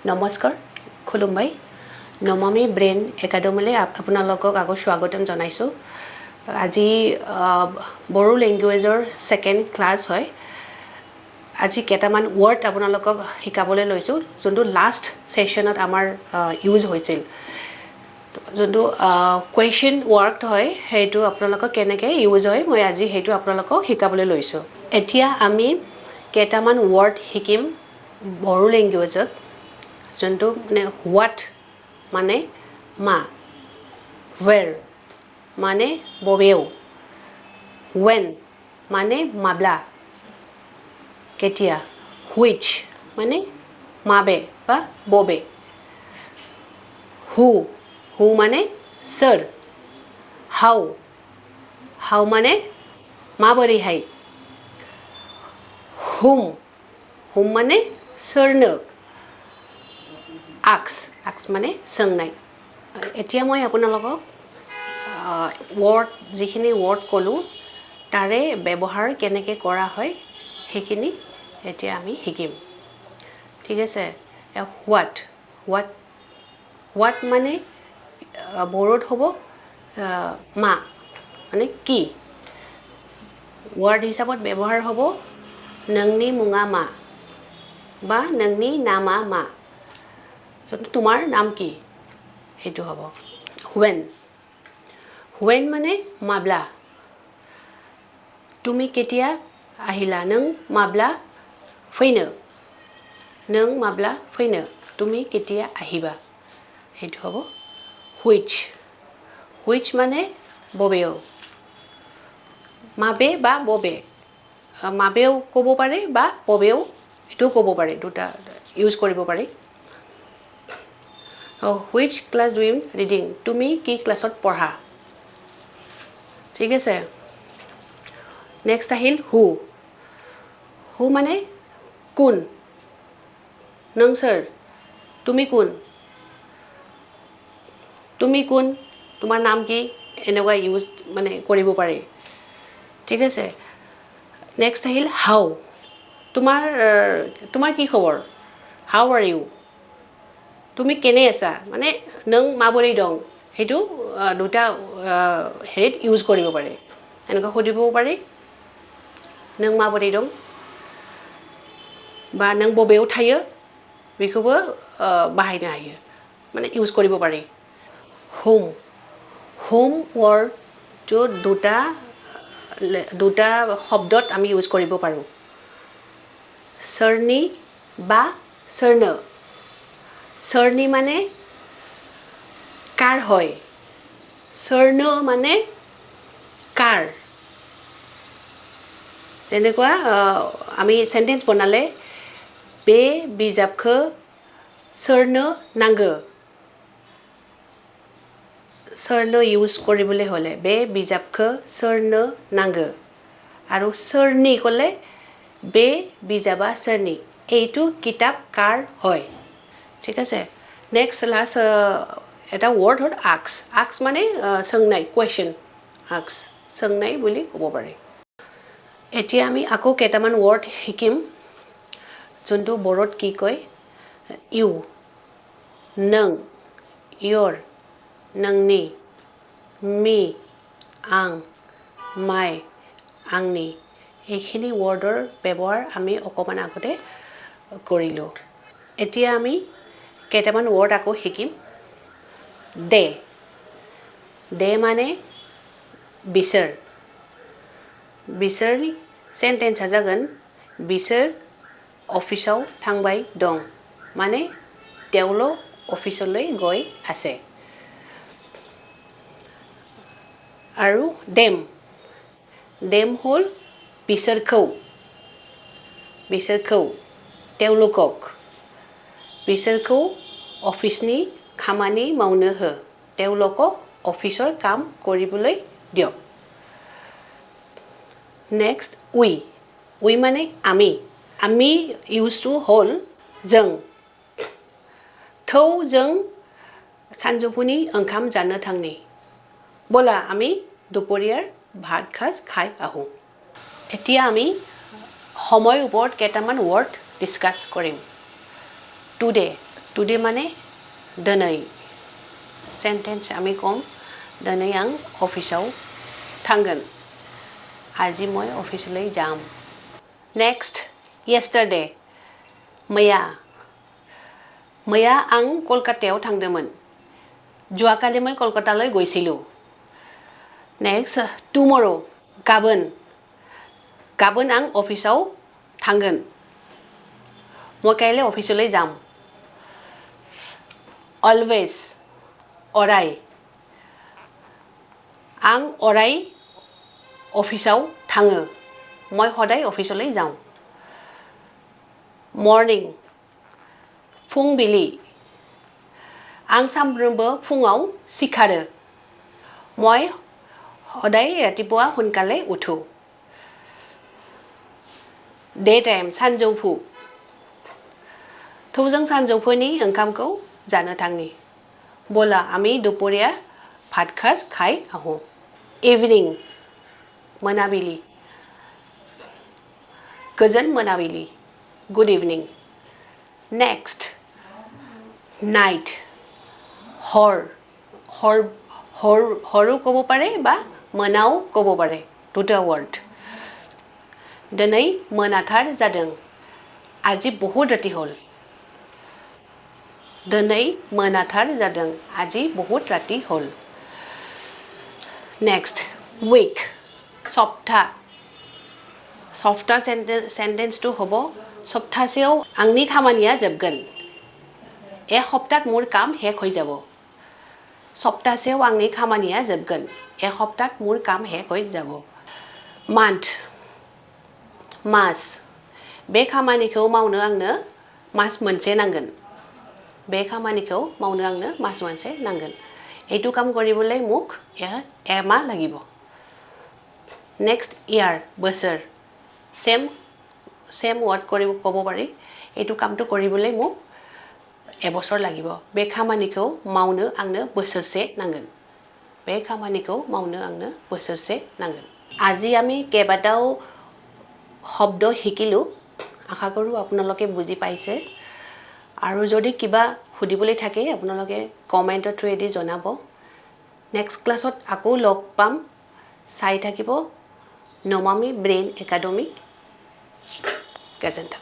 নমস্কাৰ খুলুমবাই নমামি ব্ৰেইন একাডেমীলৈ আপোনালোকক আকৌ স্বাগতম জনাইছোঁ আজি বড়ো লেংগুৱেজৰ সেকেন্ড ক্লাছ হয় আজি কেইটামান ৱৰ্ড আপোনালোকক শিকাবলৈ লৈছোঁ যোনটো লাষ্ট সেশনত আমাৰ ইউজ হৈছিল যোনটো কোৱেশ্চন ৱৰ্ড হয় সেইটো আপোনালোকক কেনেকৈ ইউজ হয় মই আজি সেইটো আপোনালোকক শিকাবলৈ লৈছোঁ এতিয়া আমি কেইটামান ৱৰ্ড শিকিম বড়ো লেংগুৱেজত যোনটো মানে হোৱাট মানে মা ৱেৰ মানে ববেও when মানে মাবলা কেতিয়া which মানে মাবে বা ববে who মানে sir how মানে মাবৰিহাই whom মানে सोरनो ask মানে सोंनाय এতিয়া মই আপোনালোকক ৱৰ্ড যিখিনি ৱৰ্ড ক'লোঁ তাৰে ব্যৱহাৰ কেনেকৈ কৰা হয় সেইখিনি এতিয়া আমি শিকিম ঠিক আছে হোৱাট মানে বড়োত হ'ব মা মানে কি ৱৰ্ড হিচাপত ব্যৱহাৰ হ'ব नोंनि मुङा मा বা नोंनि नामा मा তোমাৰ নাম কি সেইটো হ'ব when মানে মাবলা তুমি কেতিয়া আহিলা नों माब्ला फैनो তুমি কেতিয়া আহিবা সেইটো হ'ব which মানে ববেও মাবে বা ববে মাবেও ক'ব পাৰে বা ববেও এটো ক'ব পাৰে দুটা ইউজ কৰিব পাৰি which class do you reading তুমি কি ক্লাছত পঢ়া ঠিক আছে নেক্সট আহিল who মানে কোন নং স্যাৰ তুমি কোন তোমাৰ নাম কি এনেকুৱা ইউজ মানে কৰিব পাৰে ঠিক আছে নেক্সট আহিল হাউ তোমাৰ কি খবৰ হাউ আৰ ইউ তুমি কেনে আছা মানে নং মাবৰি দং সেইটো দুটা হেৰিত ইউজ কৰিব পাৰে এনেকুৱা সুধিবও পাৰি नों माबोरै दं বা नों बबेयाव थायो बेखौबो बाहायनो हायो माने इउज কৰিব পাৰি হোম ৱৰ্ডটো দুটা শব্দত আমি ইউজ কৰিব পাৰোঁ सोरनि বা सोरनि মানে কাৰ হয় सोरनो মানে কাৰ जेनेकुवा आमी सेन्टेन्स बनाले बे बिजाबखौ सोरनो नांगौ सोरनो इउज কৰিবলৈ হ'লে बे बिजाबखौ सोरनो नांगौ আৰু सोरनि ক'লে बे बिजाबा सोरनि এইটো কিতাপ কাৰ হয় ঠিক আছে নেক্সট লাষ্ট এটা ৱৰ্ড হ'ল আক্স মানে সোংনাই কুৱেশ্চন সোংনাই বুলি ক'ব পাৰি এতিয়া আমি আকৌ কেইটামান ৱৰ্ড শিকিম যোনটো বড়োত কি কয় ইউ নং ইয়োৰ नोंनि মি আং মাই আংনি এইখিনি ৱৰ্ডৰ ব্যৱহাৰ আমি অকণমান আগতে কৰিলোঁ এতিয়া আমি কেইটামান ৱৰ্ড আকৌ শিকিম দে মানে बिसोरनि सेन्टेन्सआ जागोन बिसोर अफिसाव थांबाय दं माने তেওঁলোক অফিচলৈ গৈ আছে আৰু দেম হ'ল बिसोरखौ তেওঁলোকক बिसोरखौ অফিसनि খামানি মাवनो हो তেওঁলোকক অফিচৰ কাম কৰিবলৈ দিয়ক नेक्स्ट उई माने आमी इउज टू होल जों थौ जों सानजौफुनि ओंखाम जानो थांनि बोला आमी दुपरियार भात खाज खाই আহোঁ এতিয়া আমি সময়ৰ ওপৰত কেইটামান ৱৰ্ড ডিসকাস কৰিম টুডে Today माने दिनै सेन्टेन्स आमी कम दिनै आं अफिसाव थांगोन আজি মই अफिसলৈ যাম Next yesterday मैया आं कलकातायाव थांदोंमोन जुवाकालि मैं कलकाताলৈ গৈছিলো Next tomorrow गाबोन आं अफिसाव थांगोन মই কাইলৈ অফিসলৈ যাম always अराय आं अराय अफिसाव थाङो মই সদায় অফিসলৈ যাওঁ मर्निं फुंबिलि आं सानफ्रोमबो फुङाव सिखारो মই সদায় ৰাতিপুৱা সোনকালে উঠো डे टाइम सानजौफु थौजों सानजौफुनि ओंखामखौ जानो थांनि बोला आमी दुपरिया भात खाज खाइ आहो इवनिं मोनाबिलि गोजोन मोनाबिलि गुड इवनिं नेक्स्ट नाइट हरु कब पारे बा मोनाव कब पारे दुटा वर्ड दिनै मोनाथार जादों আজি बहुत राति हल दिनै मोनाथार जादों আজি बहुत राति हल नेक्स्ट वीक सप्ताह सेन्टेन्स तो हबो सप्ताहसेयाव आंनि खामानिया जोबगोन एक सप्ताहत मोर काम हेक হৈ যাব सप्ताहसेयाव आंनि खामानिया जोबगोन एक सप्ताहत मोर काम हेक হৈ যাব मान्थ मास बे खामानिखौ मावनो आंनो मास मोनसे नांगोन बे खामानिखौ मावनो आंनो मास मोनसे नांगोन एटु काम কৰিবলৈ মোক एमाह লাগিব नेक्स्ट इयार बोसोर सेम वर्ड কৰিব ক'ব পাৰি एटु कामটো কৰিবলৈ মোক এবছৰ লাগিব बे खामानिखौ मावनो आंनो बोसोरसे नांगोन बे खामानिखौ मावनो आंनो बोसोरसे नांगोन আজি আমি কেবাটাও শব্দ শিকিলো আশা কৰো আপোনালোকে বুজি পাইছে আৰু যদি কিবা খুদিবলৈ থাকে আপোনালোকে কমেন্টৰ থ্ৰুৱেদি জনাব নেক্সট ক্লাছত আকৌ লগ পাম চাই থাকিব নমামি ব্ৰেইন একাডেমি গজেন্ট